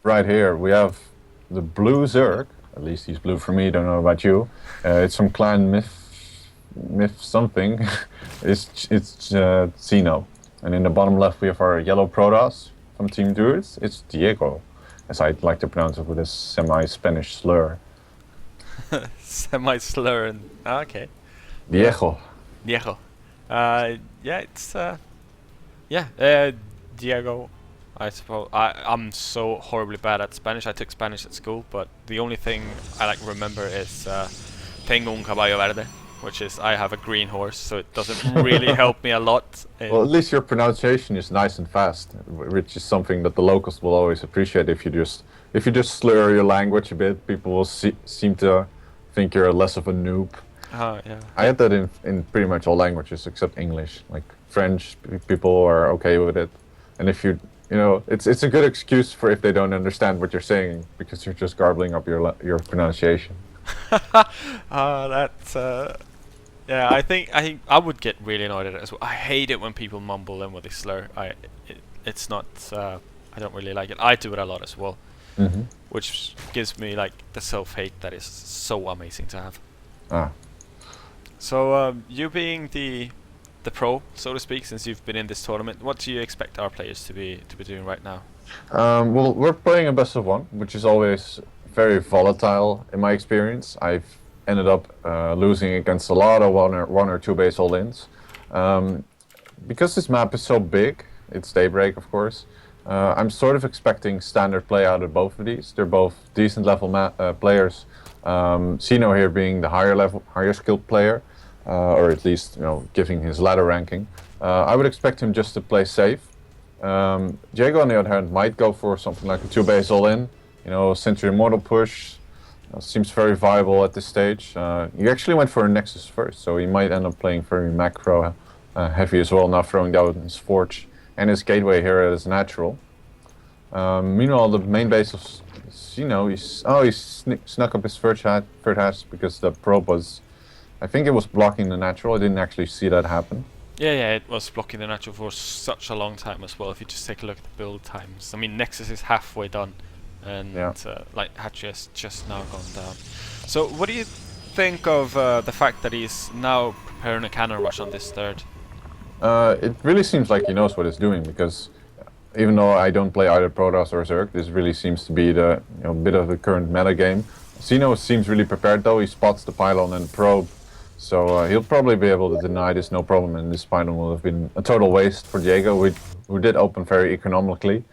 right here. We have the blue Zerg. At least he's blue for me. Don't know about you. It's from clan Myth something. it's Xeno. And in the bottom left we have our yellow Protoss from Team Druids. It's Diego, as I'd like to pronounce it with a semi-Spanish slur. Semi-slur and okay. Diego. Diego. Yeah, it's Diego. I suppose I'm so horribly bad at Spanish. I took Spanish at school, but the only thing I like remember is tengo un caballo verde, which is I have a green horse, so it doesn't really help me a lot. Well, at least your pronunciation is nice and fast, which is something that the locals will always appreciate. If you just slur your language a bit, people will seem to think you're less of a noob. Yeah. I had that in pretty much all languages except English. Like French, people are okay with it, and if it's a good excuse for if they don't understand what you're saying because you're just garbling up your pronunciation. That's yeah. I think I would get really annoyed at it as well. I hate it when people mumble in with a slur. It's not. I don't really like it. I do it a lot as well, which gives me like the self-hate that is so amazing to have. Ah. So you being the pro, so to speak, since you've been in this tournament, what do you expect our players to be doing right now? Well, we're playing a best of one, which is always very volatile in my experience. I've ended up losing against a lot of one or two base all-ins. Because this map is so big, it's Daybreak, of course. I'm sort of expecting standard play out of both of these. They're both decent level players. Xeno here being the higher skilled player. Or at least, giving his ladder ranking. I would expect him just to play safe. Dijego, on the other hand, might go for something like a 2-base all-in. Century Immortal push. Seems very viable at this stage. He actually went for a Nexus first, so he might end up playing very macro heavy as well, now throwing down his Forge and his Gateway here as natural. Meanwhile, the main base of Xeno, he snuck up his third hatch because the probe was... I think it was blocking the natural. I didn't actually see that happen. Yeah, it was blocking the natural for such a long time as well. If you just take a look at the build times, I mean, Nexus is halfway done, and like Hatch has just now gone down. So, what do you think of the fact that he's now preparing a cannon rush on this third? It really seems like he knows what he's doing because even though I don't play either Protoss or Zerg, this really seems to be the bit of the current meta game. Xeno seems really prepared though. He spots the pylon and the probe. So he'll probably be able to deny this no problem, and this pylon will have been a total waste for Diego, who did open very economically.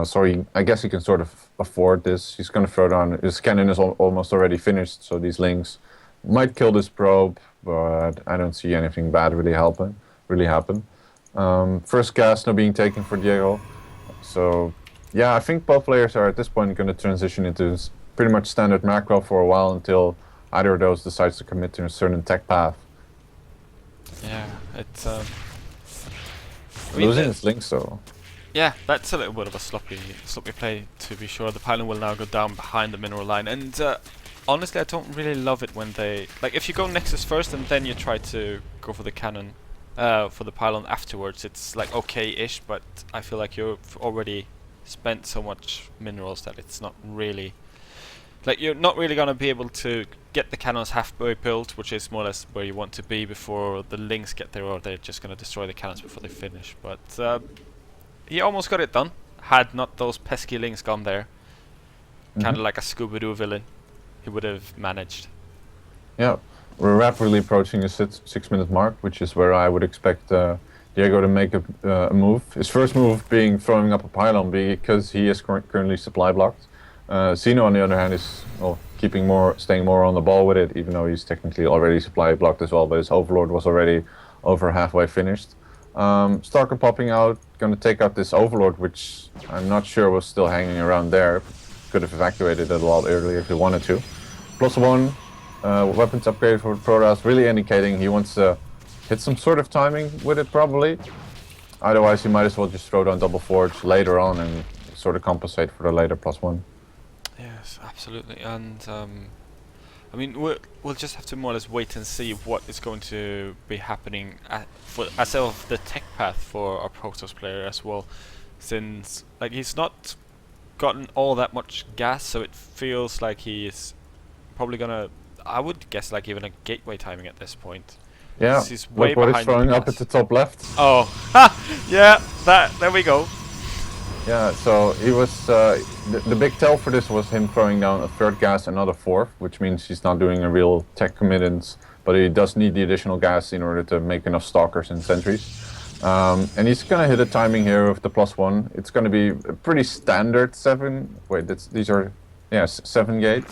So I guess he can sort of afford this. He's going to throw down... His cannon is almost already finished, so these links might kill this probe, but I don't see anything bad really happen. First gas now being taken for Diego. So yeah, I think both players are at this point going to transition into pretty much standard macro for a while until either of those decides to commit to a certain tech path. Yeah, it's losing its links though. Yeah, that's a little bit of a sloppy play, to be sure. The pylon will now go down behind the mineral line, and honestly, I don't really love it when they... Like, if you go Nexus first and then you try to go for the cannon, for the pylon afterwards, it's like okay-ish, but I feel like you've already spent so much minerals that it's not really... Like, you're not really going to be able to get the cannons halfway built, which is more or less where you want to be before the links get there, or they're just going to destroy the cannons before they finish. But he almost got it done, had not those pesky links gone there. Kind of like a Scooby-Doo villain. He would have managed. Yeah, we're rapidly approaching the 6-minute mark, which is where I would expect Diego to make a move. His first move being throwing up a pylon because he is currently supply blocked. Xeno, on the other hand, is staying more on the ball with it, even though he's technically already supply blocked as well, but his Overlord was already over halfway finished. Starcraft popping out, going to take out this Overlord, which I'm not sure was still hanging around there. Could have evacuated it a lot earlier if he wanted to. +1, weapons upgrade for Protoss, really indicating he wants to hit some sort of timing with it probably. Otherwise, he might as well just throw down double Forge later on and sort of compensate for the later +1. Yes, absolutely, and I mean, we'll just have to more or less wait and see what is going to be happening as of the tech path for our Protoss player as well, since like he's not gotten all that much gas, so it feels like he's probably gonna, I would guess, like even a gateway timing at this point. Yeah, He's way look what it's behind the showing up gas. at the top left. Oh, ha! Yeah, there we go. Yeah, so he was, the big tell for this was him throwing down a third gas and not a fourth, which means he's not doing a real tech committance, but he does need the additional gas in order to make enough stalkers and sentries. And he's gonna hit a timing here with the +1. It's gonna be a pretty standard 7, wait, these are, yes, 7 gate.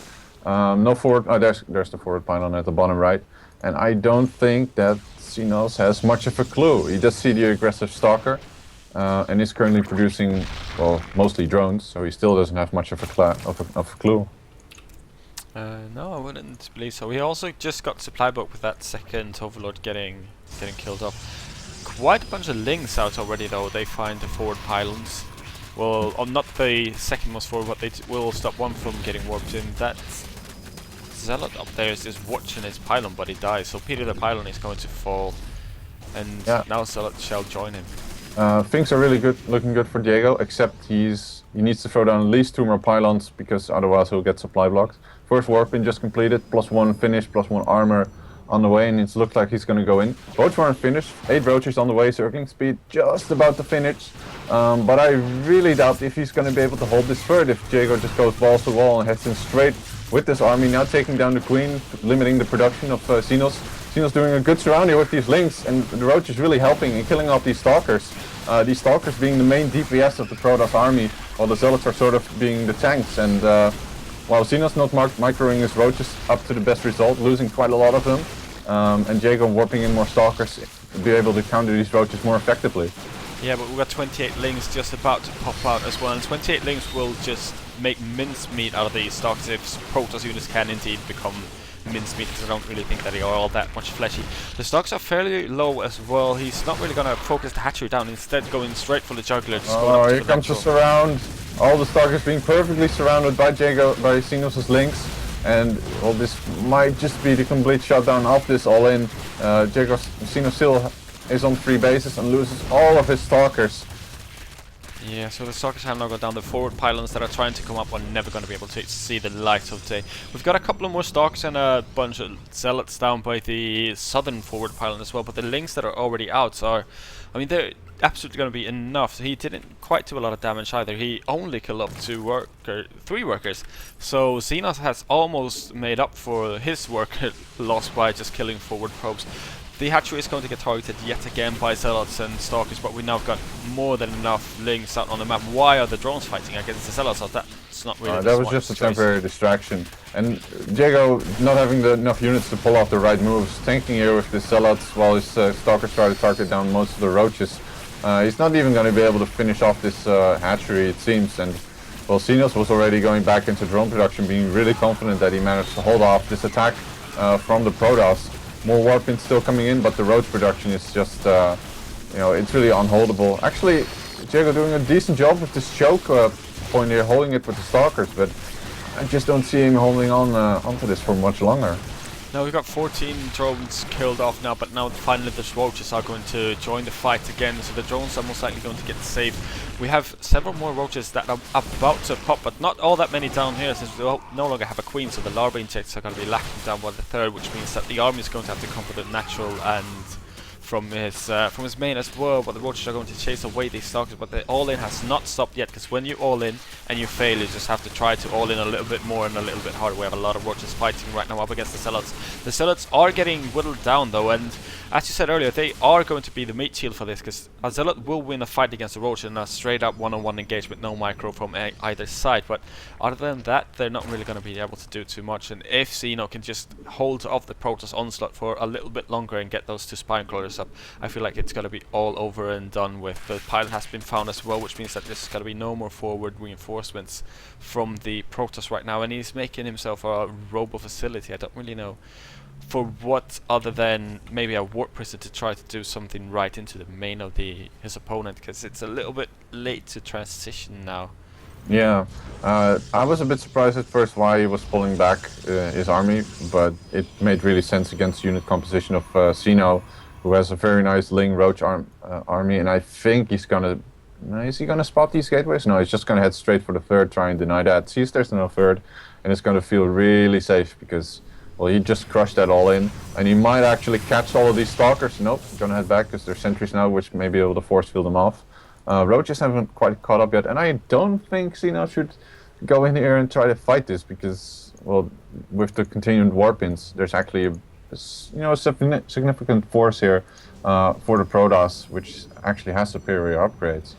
No forward, oh, there's the forward pylon at the bottom right. And I don't think that Xenos has much of a clue. He does see the aggressive stalker, and he's currently producing, well, mostly drones, so he still doesn't have much of a clue. No, I wouldn't believe so. He also just got supply book with that second overlord getting killed off. Quite a bunch of links out already, though. They find the forward pylons. Well, not the second most forward, but they will stop one from getting warped in. That Zealot up there is just watching his pylon, but he dies. So Peter the pylon is going to fall, and now Zealot shall join him. Things are really good, looking good for Dijego, except he needs to throw down at least 2 more pylons, because otherwise he'll get supply blocked. First warp in just completed, +1 finish, +1 armor on the way, and it looks like he's going to go in. Both weren't finished, 8 roaches on the way, circling speed just about to finish. But I really doubt if he's going to be able to hold this third if Dijego just goes balls to wall and heads in straight with this army, now taking down the queen, limiting the production of Xenos. Xenos doing a good surrounding with these links, and the roach is really helping and killing off these stalkers. These stalkers being the main DPS of the Protoss army, while the zealots are sort of being the tanks. And while Xenos not microing his roaches up to the best result, losing quite a lot of them, and Dijego warping in more stalkers to be able to counter these roaches more effectively. Yeah, but we've got 28 links just about to pop out as well, and 28 links will just make mincemeat out of these stalkers if Protoss units can indeed become mincemeat, because I don't really think that they are all that much fleshy. The stocks are fairly low as well. He's not really going to focus the hatchery down, instead going straight for the juggler. Oh, here comes the surround. All the stalkers being perfectly surrounded by Xenos' links. And well, this might just be the complete shutdown of this all-in. Xenos still is on 3 bases and loses all of his stalkers. Yeah, so the stalkers have now got down. The forward pylons that are trying to come up are never going to be able to see the light of day. We've got a couple of more stalkers and a bunch of zealots down by the southern forward pylon as well, but the links that are already out are, I mean, they're absolutely going to be enough. He didn't quite do a lot of damage either. He only killed up 3 workers. So Xenos has almost made up for his work loss by just killing forward probes. The hatchery is going to get targeted yet again by zealots and stalkers, but we now got more than enough links out on the map. Why are the drones fighting against the zealots? That's not really. That was just a temporary distraction, and Dijego not having enough units to pull off the right moves, tanking here with the zealots while his stalkers try to target down most of the roaches. He's not even going to be able to finish off this hatchery, it seems. And well, Xenos was already going back into drone production, being really confident that he managed to hold off this attack from the Protoss. More warpins still coming in, but the roach production is just, you know, it's really unholdable. Actually, Dijego doing a decent job with this choke point here, holding it with the stalkers, but I just don't see him holding on onto this for much longer. Now we've got 14 drones killed off now, but now finally the roaches are going to join the fight again, so the drones are most likely going to get saved. We have several more roaches that are about to pop, but not all that many down here, since we no longer have a queen, so the larvae injects are going to be lacking down by the third, which means that the army is going to have to come for the natural and from his main as well, but the roaches are going to chase away these stalkers, but the all-in has not stopped yet, because when you all-in and you fail, you just have to try to all-in a little bit more and a little bit harder. We have a lot of roaches fighting right now up against the zealots. The zealots are getting whittled down though, and as you said earlier, they are going to be the meat shield for this, because a zealot will win a fight against a roach in a straight up one-on-one engagement, no micro from either side, but other than that, they're not really going to be able to do too much. And if Xeno can just hold off the Protoss onslaught for a little bit longer and get those 2 spine crawlers up, I feel like it's going to be all over and done with. The pilot has been found as well, which means that there's going to be no more forward reinforcements from the Protoss right now, and he's making himself a robo facility. I don't really know for what, other than maybe a warp prison to try to do something right into the main of his opponent, because it's a little bit late to transition now. Yeah, I was a bit surprised at first why he was pulling back his army, but it made really sense against unit composition of Xeno, who has a very nice Ling Roach army, and I think he's gonna Is he gonna spot these gateways? No, he's just gonna head straight for the third, try and deny that. Sees there's no third, and it's gonna feel really safe because, well, he just crushed that all in, and he might actually catch all of these stalkers. Nope, he's gonna head back because there's sentries now, which may be able to force field them off. Roaches haven't quite caught up yet, and I don't think Xeno should go in here and try to fight this because, well, with the continued warpins, there's actually a significant force here for the Protoss, which actually has superior upgrades.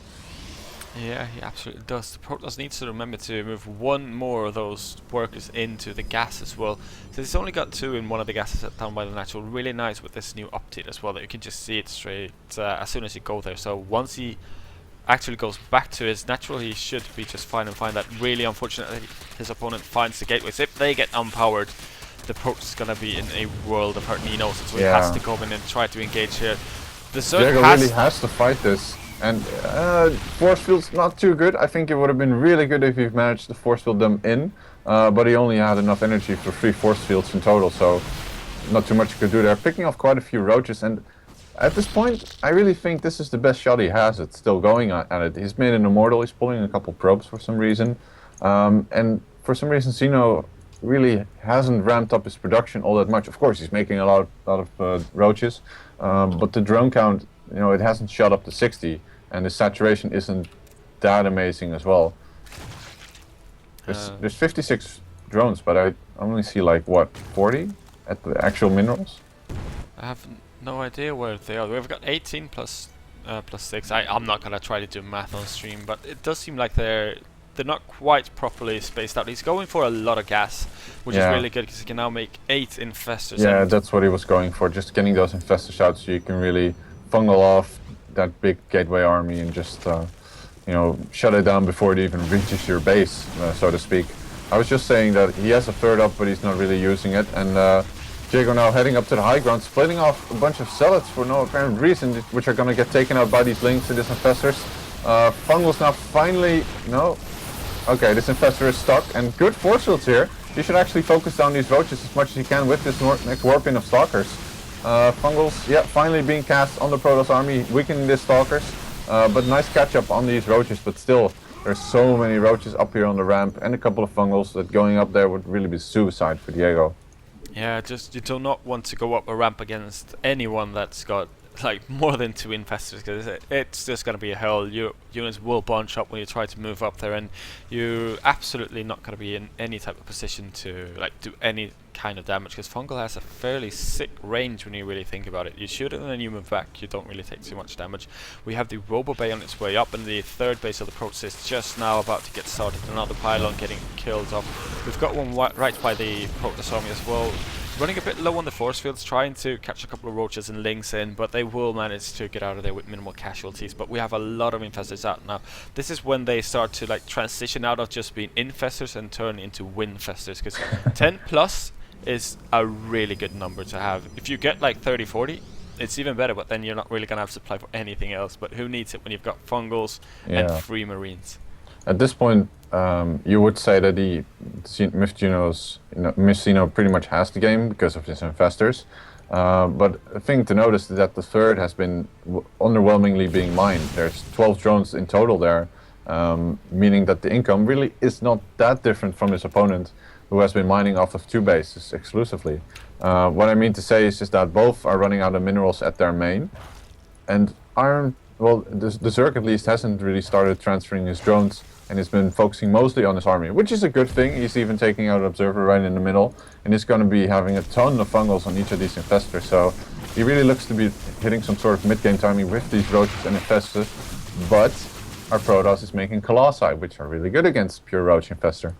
Yeah, he absolutely does. The Protoss needs to remember to move one more of those workers into the gas as well. So he's only got 2 in one of the gases down by the natural. Really nice with this new update as well, that you can just see it straight as soon as you go there. So once he actually goes back to his natural, he should be just fine and find that. Really unfortunately, his opponent finds the gateways. If they get unpowered, the Protoss is going to be in a world of hurt, and he knows it. So he has to go in and try to engage here. The Zerg really has to fight this. And force field's not too good. I think it would have been really good if he managed to force field them in, but he only had enough energy for 3 force fields in total, so not too much he could do there. Picking off quite a few roaches, and at this point, I really think this is the best shot he has at still going at it. He's made an immortal, he's pulling a couple probes for some reason, and for some reason Xeno really hasn't ramped up his production all that much. Of course, he's making a lot of roaches, but the drone count, it hasn't shot up to 60. And the saturation isn't that amazing as well. There's 56 drones, but I only see like, what, 40 at the actual minerals? I have no idea where they are. We've got 18 plus 6. I'm not gonna try to do math on stream, but it does seem like they're not quite properly spaced out. He's going for a lot of gas, which is really good because he can now make 8 infestors. Yeah, that's what he was going for, just getting those infestors out so you can really fungal off that big gateway army and just shut it down before it even reaches your base, so to speak. I was just saying that he has a third up, but he's not really using it, and Dijego now heading up to the high ground, splitting off a bunch of zealots for no apparent reason, which are going to get taken out by these links and these infestors. Fungal's now finally okay, this infestor is stuck, and good force fields here. You should actually focus down these roaches as much as you can with this next warping of stalkers. Fungals, finally being cast on the Protoss army, weakening the stalkers, but nice catch up on these roaches, but still, there's so many roaches up here on the ramp, and a couple of Fungals that going up there would really be suicide for Dijego. Yeah, just you do not want to go up a ramp against anyone that's got like more than 2 infestors, because it's just going to be a hell. Your units will bunch up when you try to move up there, and you're absolutely not going to be in any type of position to like do any kind of damage, because Fungal has a fairly sick range when you really think about it. You shoot it and then you move back, you don't really take too much damage. We have the Robo Bay on its way up, and the third base of the Protoss is just now about to get started. Another pylon getting killed off. We've got one right by the Protoss army as well. Running a bit low on the force fields, trying to catch a couple of roaches and links in, but they will manage to get out of there with minimal casualties. But we have a lot of infestors out now. This is when they start to like transition out of just being infestors and turn into winfestors, because 10 plus is a really good number to have. If you get like 30, 40, it's even better, but then you're not really going to have supply for anything else. But who needs it when you've got Fungals and free Marines? At this point, you would say that the MythXeno pretty much has the game because of his infestors. But a thing to notice is that the third has been underwhelmingly being mined. There's 12 drones in total there, meaning that the income really is not that different from his opponent, who has been mining off of 2 bases exclusively. What I mean to say is that both are running out of minerals at their main, and Iron, well, the Zerg at least hasn't really started transferring his drones, and he's been focusing mostly on his army, which is a good thing. He's even taking out Observer right in the middle, and he's going to be having a ton of Fungals on each of these infestors, so he really looks to be hitting some sort of mid-game timing with these roaches and infestors, but our Protoss is making Colossi, which are really good against pure roach infestor.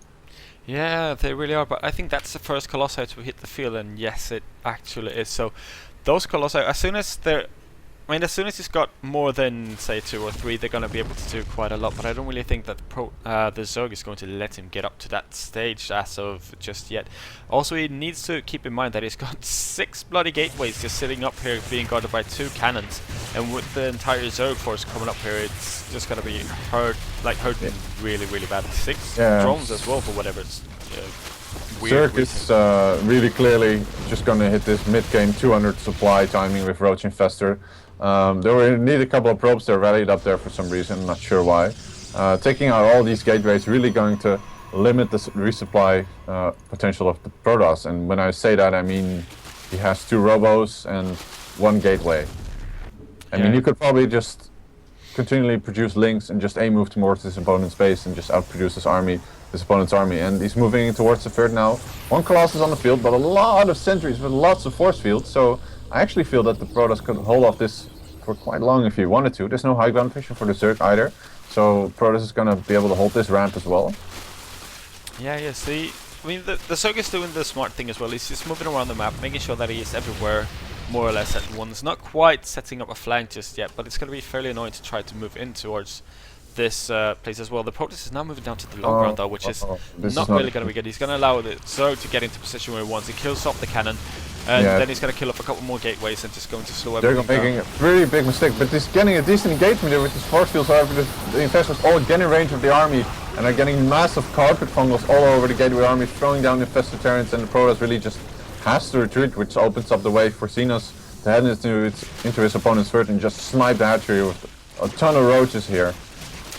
Yeah, they really are, but I think that's the first Colossi to hit the field, and yes, it actually is. So those Colossi, as soon as he's got more than, say, 2 or 3, they're going to be able to do quite a lot, but I don't really think that the Zerg is going to let him get up to that stage as of just yet. Also, he needs to keep in mind that he's got 6 bloody gateways just sitting up here being guarded by 2 cannons, and with the entire Zerg force coming up here, it's just going to be hurting really, really bad. 6 drones as well, for whatever it's weird. Zerg is really clearly just going to hit this mid-game 200 supply timing with Roach Infestor. They need a couple of probes. They're rallied up there for some reason. I'm not sure why. Taking out all these gateways really going to limit the resupply potential of the Protoss. And when I say that, I mean he has 2 robos and 1 gateway. I mean, you could probably just continually produce links and just aim move towards his opponent's base and just outproduce his opponent's army. And he's moving towards the third now. 1 Colossus on the field, but a lot of sentries with lots of force fields. So I actually feel that the Protoss could hold off this for quite long if he wanted to. There's no high ground vision for the Zerg either. So Protoss is going to be able to hold this ramp as well. Yeah, see, I mean, the Zerg is doing the smart thing as well. He's just moving around the map, making sure that he is everywhere, more or less at once. Not quite setting up a flank just yet, but it's going to be fairly annoying to try to move in towards this place as well. The Protoss is now moving down to the low ground though, which is not really going to be good. He's going to allow the Zerg to get into position where he wants. He kills off the cannon, and then he's going to kill off a couple more gateways and just going to slow everything They're making a very big mistake, but he's getting a decent engagement there with his force fields. However, the infestors all get in range of the army and are getting massive carpet fungals all over the gateway army, throwing down infestor turrets, and the Protoss really just has to retreat, which opens up the way for Xenos to head into his opponent's third and just snipe the hatchery with a ton of roaches here.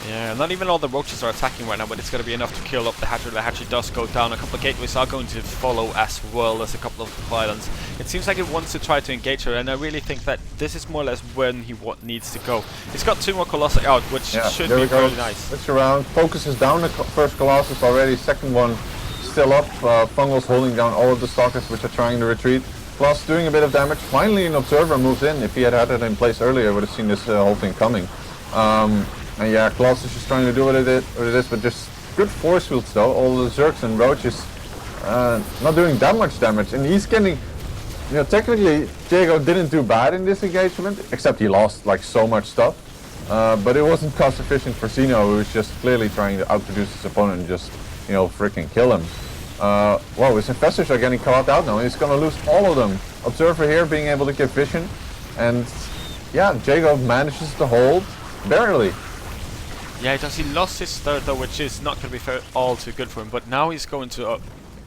Yeah, not even all the roaches are attacking right now, but it's going to be enough to kill up the hatchery. The hatchery does go down. A couple of gateways are going to follow as well as a couple of pylons. It seems like it wants to try to engage her, and I really think that this is more or less when he needs to go. He's got 2 more Colossi out, which should be really nice. Switch around, focuses down the first Colossus already, second one still up. Fungals holding down all of the Stalkers which are trying to retreat. Plus doing a bit of damage. Finally an Observer moves in. If he had it in place earlier, I would have seen this whole thing coming. And yeah, Colossus is trying to do what it is, but just good force fields though. All the Zergs and Roaches not doing that much damage. And he's getting, you know, technically Dijego didn't do bad in this engagement, except he lost like so much stuff. But it wasn't cost efficient for Xeno, who was just clearly trying to outproduce his opponent and just, you know, freaking kill him. Whoa, his infestors are getting caught out now. He's gonna lose all of them. Observer here being able to get vision, and yeah, Dijego manages to hold barely. Yeah, he does. He lost his third though, which is not going to be all too good for him. But now he's going to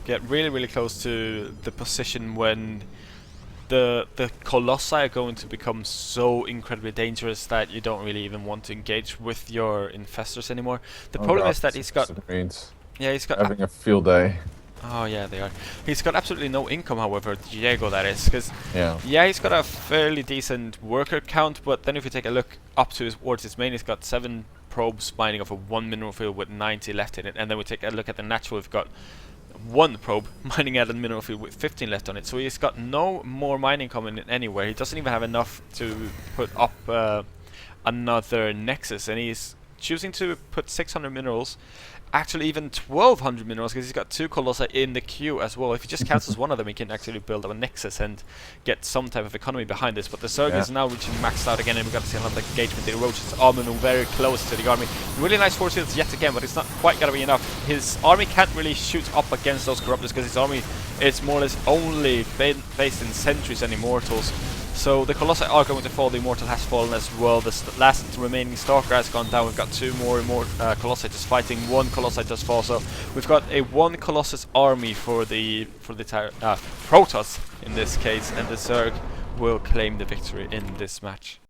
get really, really close to the position when the Colossi are going to become so incredibly dangerous that you don't really even want to engage with your infestors anymore. The problem is that he's got... Yeah, he's got... having a field day. Oh yeah, they are. He's got absolutely no income, however, Diego that is, because he's got a fairly decent worker count, but then if you take a look up towards his main, he's got 7 probes mining off of 1 mineral field with 90 left in it, and then we take a look at the natural, we've got 1 probe mining at a mineral field with 15 left on it, so he's got no more mining coming in anywhere. He doesn't even have enough to put up another nexus, and he's choosing to put 600 minerals, actually even 1200 minerals, because he's got 2 Colossi in the queue as well. If he just cancels one of them, he can actually build up a nexus and get some type of economy behind this. But the Zerg is now reaching maxed out again, and we've got to see another engagement. The Roaches are moving very close to the army. Really nice force fields yet again, but it's not quite going to be enough. His army can't really shoot up against those Corruptors, because his army is more or less only based in sentries and immortals. So the Colossi are going to fall. The Immortal has fallen as well. The last remaining Stalker has gone down. We've got 2 more Colossi just fighting. 1 Colossi does fall. So we've got a 1 Colossus army for the Protoss in this case, and the Zerg will claim the victory in this match.